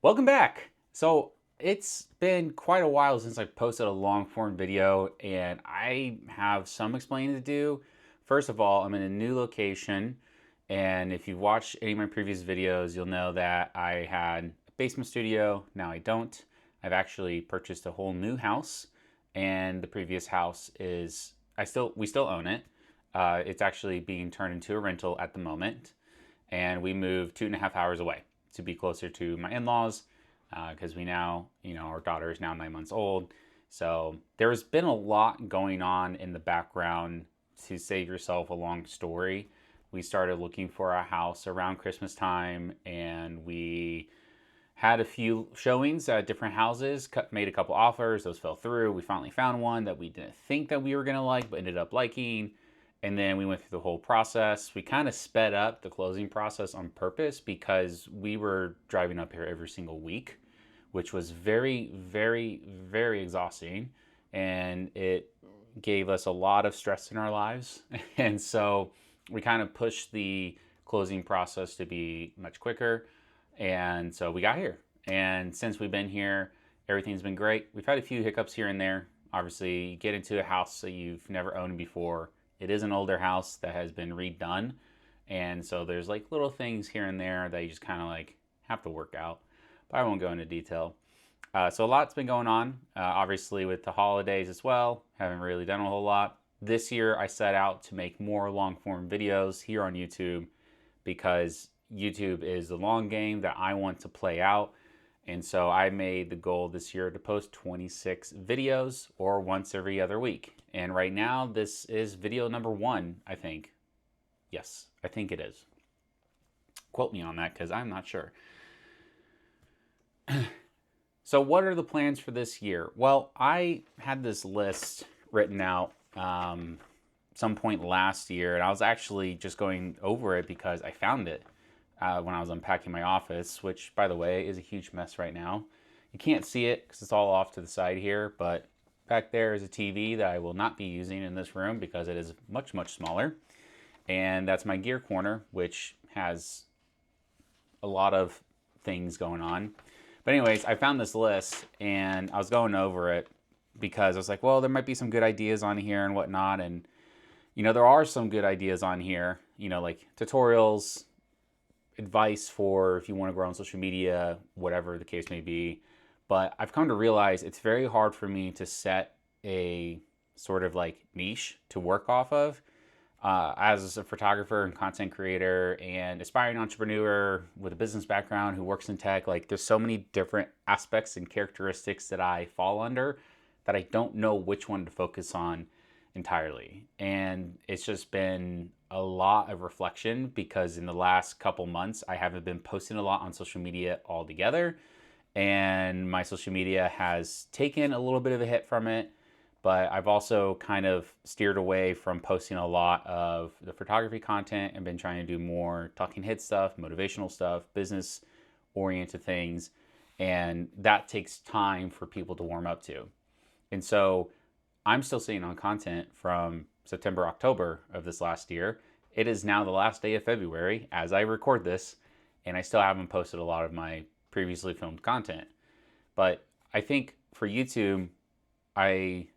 Welcome back. So it's been quite a while since I posted a long form video, and I have some explaining to do. First of all, I'm in a new location, and if you've watched any of my previous videos, you'll know that I had a basement studio. Now I don't. I've actually purchased a whole new house, and the previous house is we still own it. It's actually being turned into a rental at the moment, and we moved 2.5 hours away to be closer to my in-laws because we now, our daughter is now 9 months old. So there's been a lot going on in the background. To save yourself a long story, we started looking for a house around Christmas time, and we had a few showings at different houses, made a couple offers. Those fell through. We finally found one that we didn't think that we were going to like, but ended up liking. And then we went through the whole process. We kind of sped up the closing process on purpose because we were driving up here every single week, which was very, very, very exhausting. And it gave us a lot of stress in our lives. And so we kind of pushed the closing process to be much quicker. And so we got here. And since we've been here, everything's been great. We've had a few hiccups here and there. Obviously, you get into a house that you've never owned before. It is an older house that has been redone. And so there's like little things here and there that you just kind of like have to work out. But I won't go into detail. So a lot's been going on, obviously with the holidays as well. Haven't really done a whole lot. This year I set out to make more long form videos here on YouTube because YouTube is the long game that I want to play out. And so I made the goal this year to post 26 videos or once every other week. And right now this is video number 1, I think. Yes, I think it is. Quote me on that because I'm not sure. So what are the plans for this year? Well, I had this list written out some point last year, and I was actually just going over it because I found it when I was unpacking my office, which, by the way, is a huge mess right now. You can't see it because it's all off to the side here, but back there is a TV that I will not be using in this room because it is much, much smaller. And that's my gear corner, which has a lot of things going on. But anyways, I found this list and I was going over it because I was like, well, there might be some good ideas on here and whatnot. And, there are some good ideas on here, like tutorials, advice for if you want to grow on social media, whatever the case may be. But I've come to realize it's very hard for me to set a sort of like niche to work off of. As a photographer and content creator and aspiring entrepreneur with a business background who works in tech, like there's so many different aspects and characteristics that I fall under that I don't know which one to focus on entirely. And it's just been a lot of reflection because in the last couple months, I haven't been posting a lot on social media altogether. And my social media has taken a little bit of a hit from it. But I've also kind of steered away from posting a lot of the photography content and been trying to do more talking head stuff, motivational stuff, business oriented things. And that takes time for people to warm up to. And so I'm still sitting on content from September, October of this last year. It is now the last day of February as I record this, and I still haven't posted a lot of my previously filmed content. But I think for YouTube, I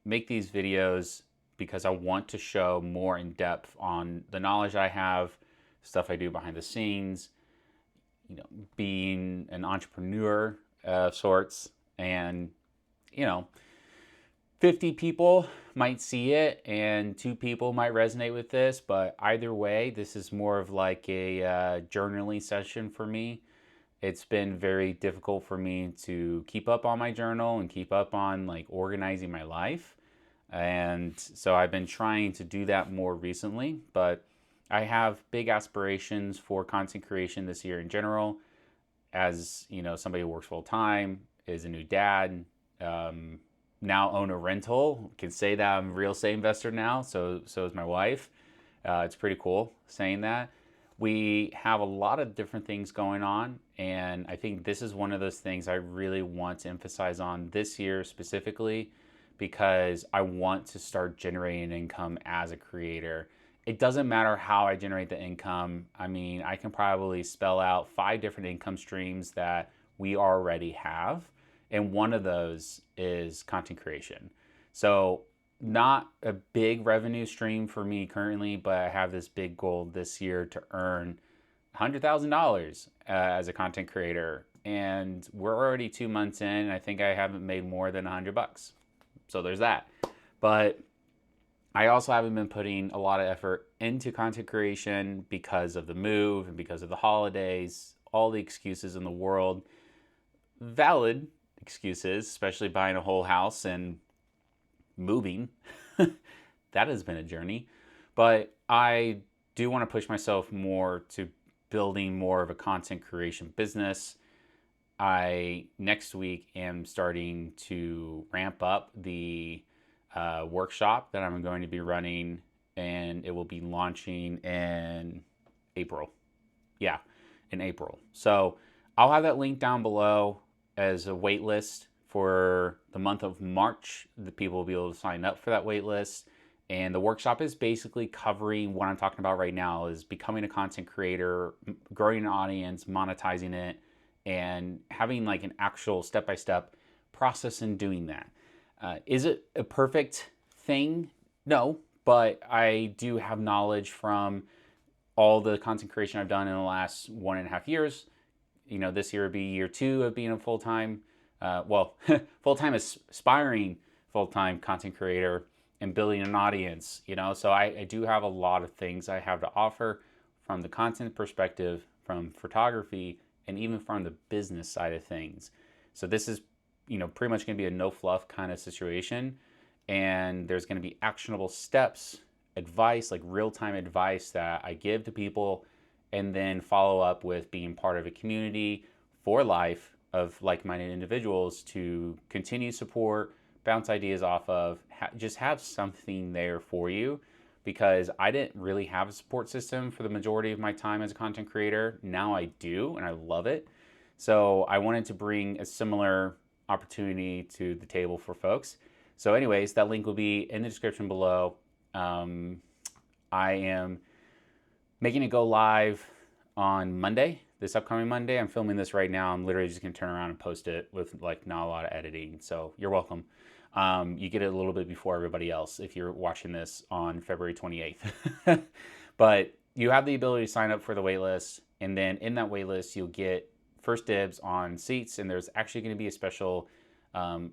make these videos because I want to show more in depth on the knowledge I have, stuff I do behind the scenes, being an entrepreneur of sorts. And, 50 people might see it and 2 people might resonate with this, but either way, this is more of like a journaling session for me. It's been very difficult for me to keep up on my journal and keep up on like organizing my life. And so I've been trying to do that more recently, but I have big aspirations for content creation this year in general. As somebody who works full time, is a new dad, now own a rental, can say that I'm a real estate investor now. So is my wife. It's pretty cool saying that. We have a lot of different things going on, and I think this is one of those things I really want to emphasize on this year specifically because I want to start generating income as a creator it doesn't matter how I generate the income. I mean, I can probably spell out 5 different income streams that we already have. And one of those is content creation. So, not a big revenue stream for me currently, but I have this big goal this year to earn $100,000 as a content creator. And we're already 2 months in, and I think I haven't made more than $100. So, there's that. But I also haven't been putting a lot of effort into content creation because of the move and because of the holidays, all the excuses in the world. Valid excuses, especially buying a whole house and moving. That has been a journey. But I do want to push myself more to building more of a content creation business. I next week am starting to ramp up the workshop that I'm going to be running, and it will be launching in April. Yeah, in April. So I'll have that link down below as a wait list for the month of March. The people will be able to sign up for that wait list. And the workshop is basically covering what I'm talking about right now, is becoming a content creator, growing an audience, monetizing it, and having like an actual step-by-step process in doing that. Is it a perfect thing? No, but I do have knowledge from all the content creation I've done in the last 1.5 years. You know, this year would be year 2 of being a full-time, full-time aspiring full-time content creator and building an audience, you know. So I do have a lot of things I have to offer from the content perspective, from photography, and even from the business side of things. So this is, you know, pretty much going to be a no fluff kind of situation. And there's going to be actionable steps, advice, like real-time advice that I give to people, and then follow up with being part of a community for life of like-minded individuals to continue support, bounce ideas off of, just have something there for you, because I didn't really have a support system for the majority of my time as a content creator. Now I do, and I love it. So I wanted to bring a similar opportunity to the table for folks. So anyways, that link will be in the description below. I am making it go live on Monday, this upcoming Monday. I'm filming this right now. I'm literally just gonna turn around and post it with like not a lot of editing. So you're welcome. You get it a little bit before everybody else if you're watching this on February 28th. But you have the ability to sign up for the waitlist, and then in that waitlist, you'll get first dibs on seats, and there's actually going to be a special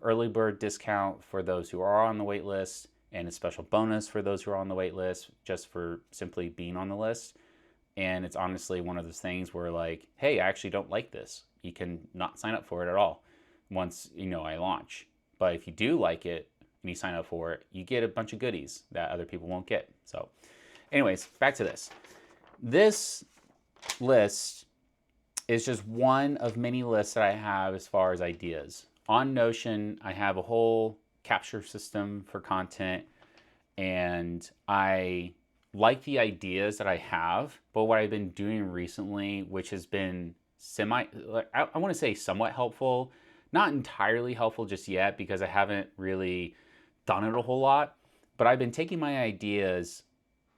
early bird discount for those who are on the wait list, and a special bonus for those who are on the wait list just for simply being on the list. And it's honestly one of those things where like, hey, I actually don't like this. You can not sign up for it at all once you know I launch. But if you do like it and you sign up for it, you get a bunch of goodies that other people won't get. So anyways, back to this. This list is just one of many lists that I have as far as ideas. On Notion, I have a whole capture system for content, and I like the ideas that I have, but what I've been doing recently, which has been I want to say somewhat helpful, not entirely helpful just yet because I haven't really done it a whole lot, but I've been taking my ideas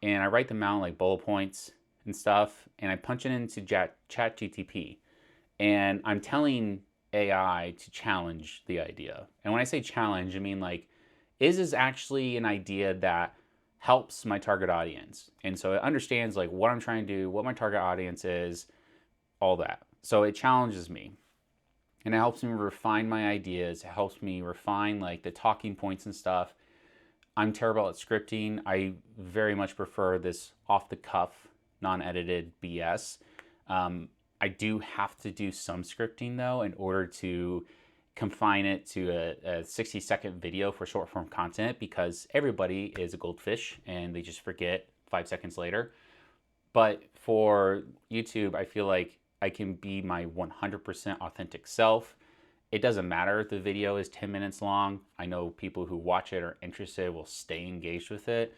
and I write them out like bullet points and stuff, and I punch it into ChatGTP, and I'm telling AI to challenge the idea. And when I say challenge, I mean like, is this actually an idea that helps my target audience? And so it understands like what I'm trying to do, what my target audience is, all that. So it challenges me, and it helps me refine my ideas. It helps me refine like the talking points and stuff. I'm terrible at scripting. I very much prefer this off the cuff, non-edited BS. I do have to do some scripting though in order to confine it to a 60-second video for short form content, because everybody is a goldfish and they just forget 5 seconds later. But for YouTube, I feel like I can be my 100% authentic self. It doesn't matter if the video is 10 minutes long. I know people who watch it are interested, will stay engaged with it.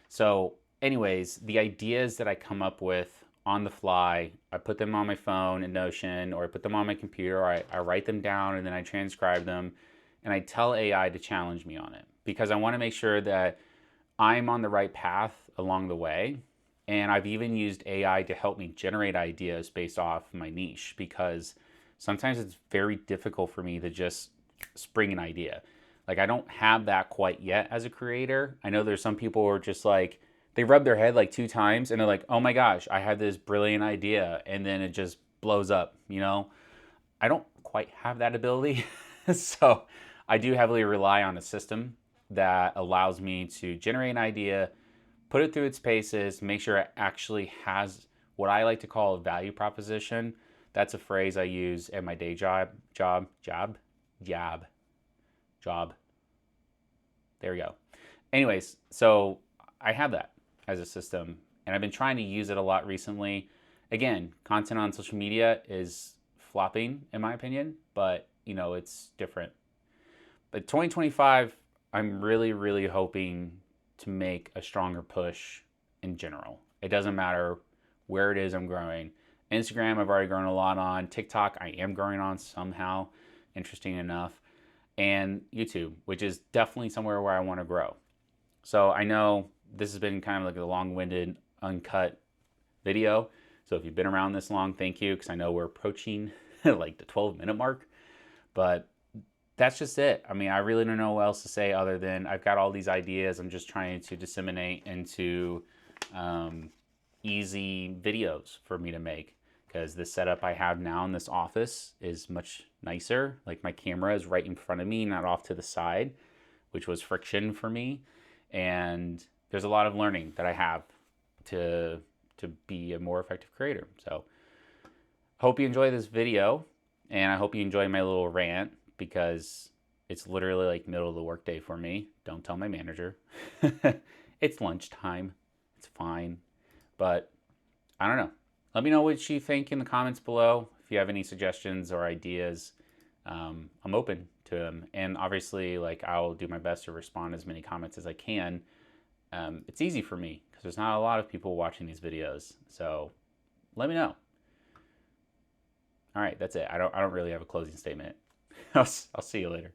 So anyways, the ideas that I come up with on the fly, I put them on my phone in Notion, or I put them on my computer, or I write them down and then I transcribe them, and I tell AI to challenge me on it, because I want to make sure that I'm on the right path along the way. And I've even used AI to help me generate ideas based off my niche, because sometimes it's very difficult for me to just spring an idea. Like, I don't have that quite yet as a creator. I know there's some people who are just like, they rub their head like 2 times and they're like, oh my gosh, I have this brilliant idea. And then it just blows up, you know? I don't quite have that ability. So I do heavily rely on a system that allows me to generate an idea, put it through its paces, make sure it actually has what I like to call a value proposition. That's a phrase I use at my day job. There we go. Anyways, so I have that as a system, and I've been trying to use it a lot recently. Again, content on social media is flopping in my opinion, but you know, it's different. But 2025, I'm really, really hoping to make a stronger push in general. It doesn't matter where it is I'm growing. Instagram, I've already grown a lot on. TikTok, I am growing on somehow, interesting enough. And YouTube, which is definitely somewhere where I want to grow. So I know this has been kind of like a long-winded, uncut video. So if you've been around this long, thank you, because I know we're approaching like the 12-minute mark. But that's just it. I mean, I really don't know what else to say other than I've got all these ideas. I'm just trying to disseminate into easy videos for me to make, because the setup I have now in this office is much nicer. Like, my camera is right in front of me, not off to the side, which was friction for me. And there's a lot of learning that I have to be a more effective creator. So hope you enjoy this video, and I hope you enjoy my little rant, because it's literally like middle of the workday for me. Don't tell my manager. It's lunchtime. It's fine. But I don't know. Let me know what you think in the comments below. If you have any suggestions or ideas, I'm open to them. And obviously, like, I'll do my best to respond to as many comments as I can. It's easy for me because there's not a lot of people watching these videos. So let me know. All right, that's it. I don't really have a closing statement. I'll see you later.